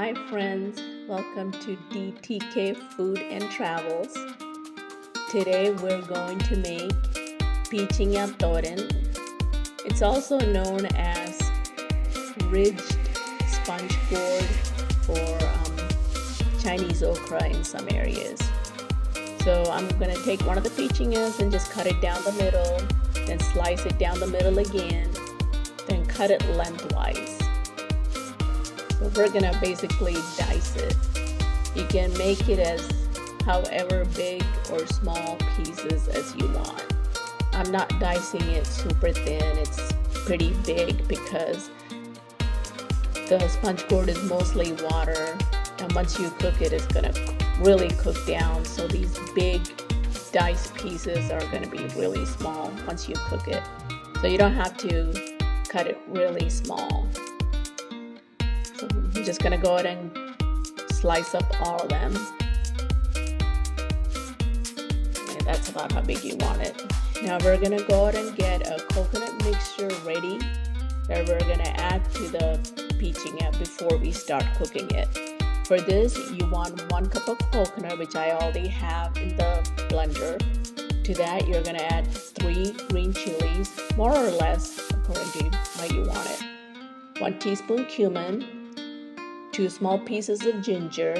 Hi friends, welcome to DTK Food and Travels. Today we're going to make pichinga thoran. It's also known as ridged sponge gourd or Chinese okra in some areas. So I'm going to take one of the pichingas and just cut it down the middle, then slice it down the middle again, then cut it lengthwise. So we're gonna basically dice it. You can make it as however big or small pieces as you want. I'm not dicing it super thin, it's pretty big because the sponge gourd is mostly water, and once you cook it, it's gonna really cook down. So these big diced pieces are gonna be really small once you cook it. So you don't have to cut it really small. So I'm just gonna go ahead and slice up all of them. And that's about how big you want it. Now we're gonna go ahead and get a coconut mixture ready that we're gonna add to the pichinga before we start cooking it. For this, you want 1 cup of coconut, which I already have in the blender. To that, you're gonna add 3 green chilies, more or less according to how you want it. 1 teaspoon cumin, 2 small pieces of ginger,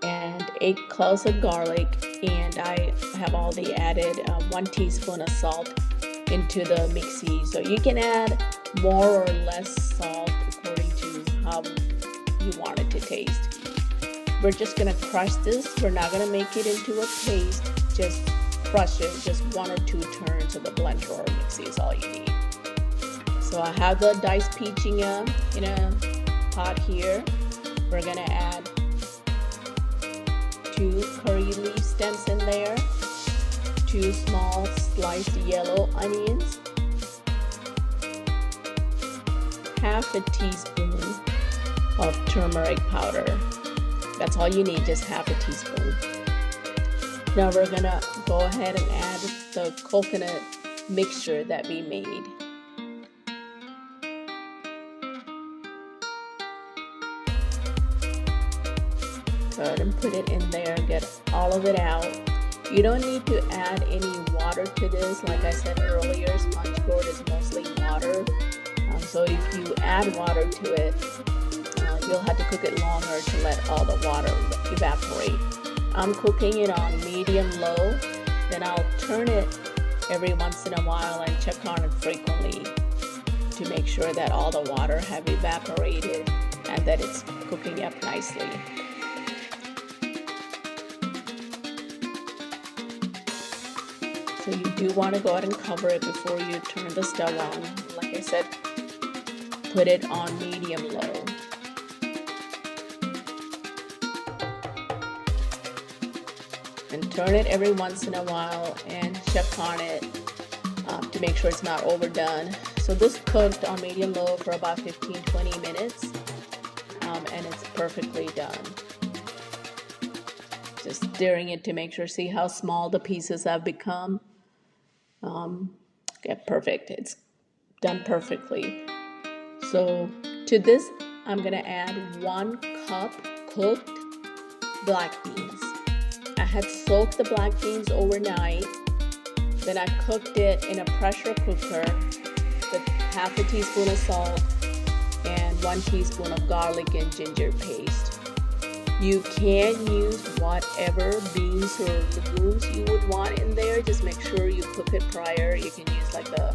and 8 cloves of garlic, and I have already added 1 teaspoon of salt into the mixie. So you can add more or less salt according to how you want it to taste. We're just gonna crush this. We're not gonna make it into a paste, just crush it, just 1 or 2 turns of the blender or mixie is all you need. So I have the diced pichinga in a pot here. We're gonna add 2 curry leaf stems in there, 2 small sliced yellow onions, half a teaspoon of turmeric powder. That's all you need, just half a teaspoon. Now we're gonna go ahead and add the coconut mixture that we made. Go ahead and put it in there, get all of it out. You don't need to add any water to this. Like I said earlier, sponge gourd is mostly water. So if you add water to it, you'll have to cook it longer to let all the water evaporate. I'm cooking it on medium-low, then I'll turn it every once in a while and check on it frequently to make sure that all the water have evaporated and that it's cooking up nicely. So you do want to go ahead and cover it before you turn the stove on. Like I said, put it on medium-low. And turn it every once in a while and check on it to make sure it's not overdone. So this cooked on medium-low for about 15-20 minutes and it's perfectly done. Just stirring it to make sure, see how small the pieces have become. Okay, perfect. It's done perfectly. So to this, I'm gonna add 1 cup cooked black beans. I had soaked the black beans overnight. Then I cooked it in a pressure cooker with half a teaspoon of salt and 1 teaspoon of garlic and ginger paste. You can use whatever beans or legumes you would want in there. Just make sure you cook it prior. You can use like the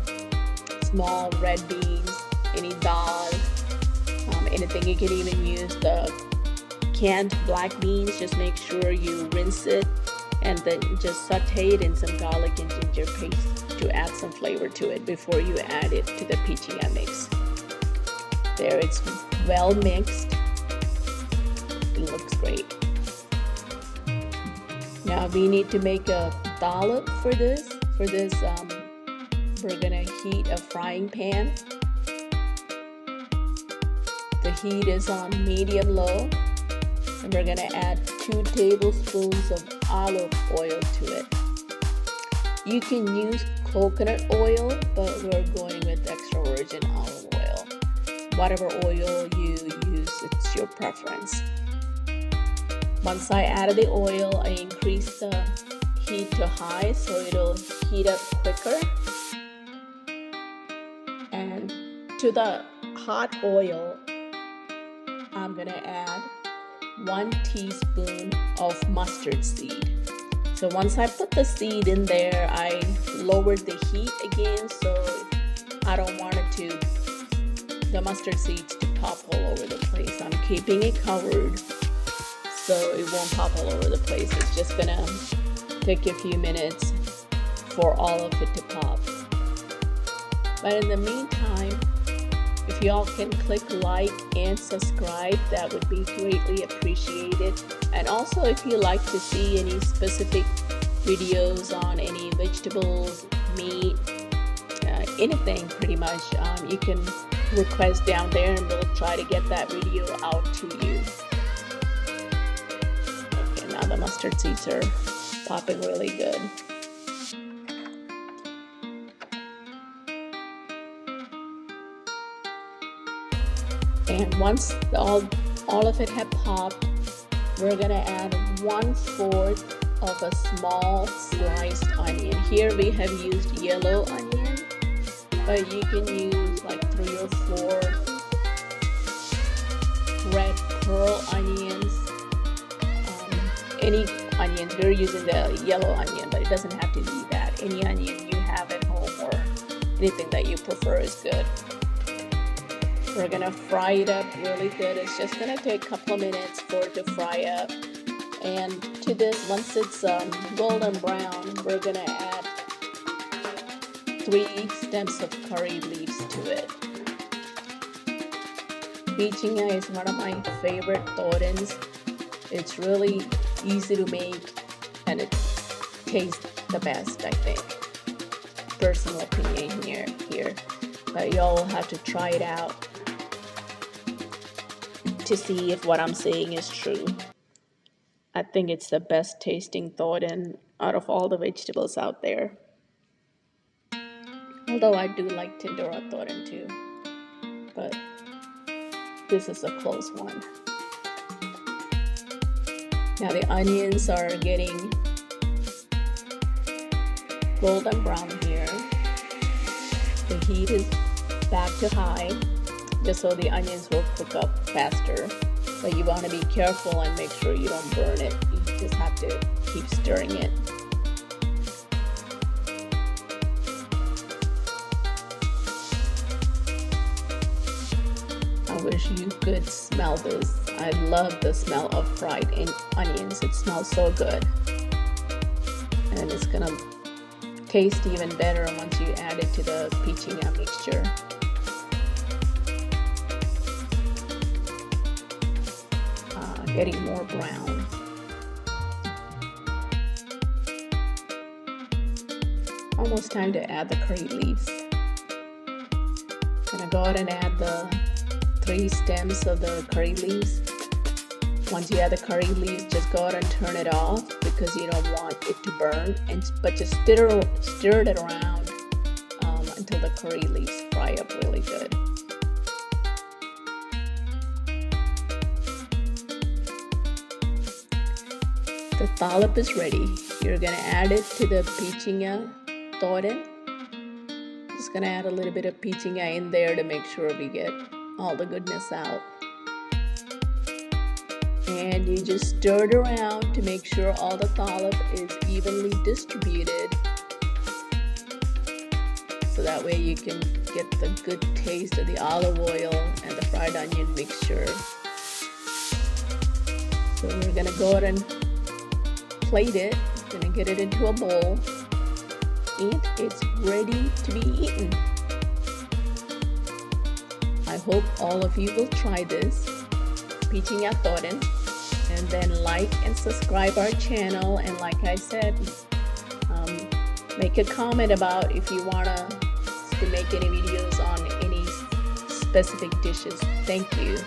small red beans, any dal, anything. You can even use the canned black beans. Just make sure you rinse it and then just saute it in some garlic and ginger paste to add some flavor to it before you add it to the pichinga mix. There, it's well mixed. It looks great. Now we need to make a dollop for this. For this, we're gonna heat a frying pan. The heat is on medium-low, and we're gonna add 2 tablespoons of olive oil to it. You can use coconut oil, but we're going with extra virgin olive oil. whatever oil you use, it's your preference. Once I added the oil, I increased the heat to high so it'll heat up quicker. And to the hot oil, I'm gonna add 1 teaspoon of mustard seed. So once I put the seed in there, I lowered the heat again, so I don't want the mustard seeds to pop all over the place. I'm keeping it covered so it won't pop all over the place. It's just gonna take a few minutes for all of it to pop. But in the meantime, if y'all can click like and subscribe, that would be greatly appreciated. And also, if you like to see any specific videos on any vegetables, meat, anything pretty much, you can request down there and we'll try to get that video out to you. Okay, now the mustard seeds are popping really good. And once all of it had popped, we're gonna add 1/4 of a small sliced onion. Here we have used yellow onion, but you can use like 3 or 4 red pearl onions. Any onions, we're using the yellow onion, but it doesn't have to be that. Any onion you have at home or anything that you prefer is good. We're gonna fry it up really good. It's just gonna take a couple of minutes for it to fry up. And to this, once it's golden brown, we're gonna add 3 stems of curry leaves to it. Pichinga is one of my favorite thorans. It's really easy to make and it tastes the best, I think. Personal opinion here. But y'all will have to try it out to see if what I'm saying is true. I think it's the best tasting thoran out of all the vegetables out there. Although I do like tindora thoran too, but this is a close one. Now the onions are getting golden brown here. The heat is back to high, just so the onions will cook up faster. But you want to be careful and make sure you don't burn it. You just have to keep stirring it. I wish you could smell this. I love the smell of fried onions. It smells so good. And it's gonna taste even better once you add it to the pichinga mixture. Getting more brown. Almost time to add the curry leaves. Gonna go ahead and add the 3 stems of the curry leaves. Once you add the curry leaves, just go ahead and turn it off because you don't want it to burn. But just stir it around until the curry leaves fry up really good. The thalap is ready. You're gonna add it to the pichinga thoran. Just gonna add a little bit of pichinga in there to make sure we get all the goodness out. And you just stir it around to make sure all the thalap is evenly distributed. So that way you can get the good taste of the olive oil and the fried onion mixture. So we're gonna go ahead and plate it. Gonna get it into a bowl. And it's ready to be eaten. I hope all of you will try this pichinga thoran, and then like and subscribe our channel. And like I said, make a comment about if you want to make any videos on any specific dishes. Thank you.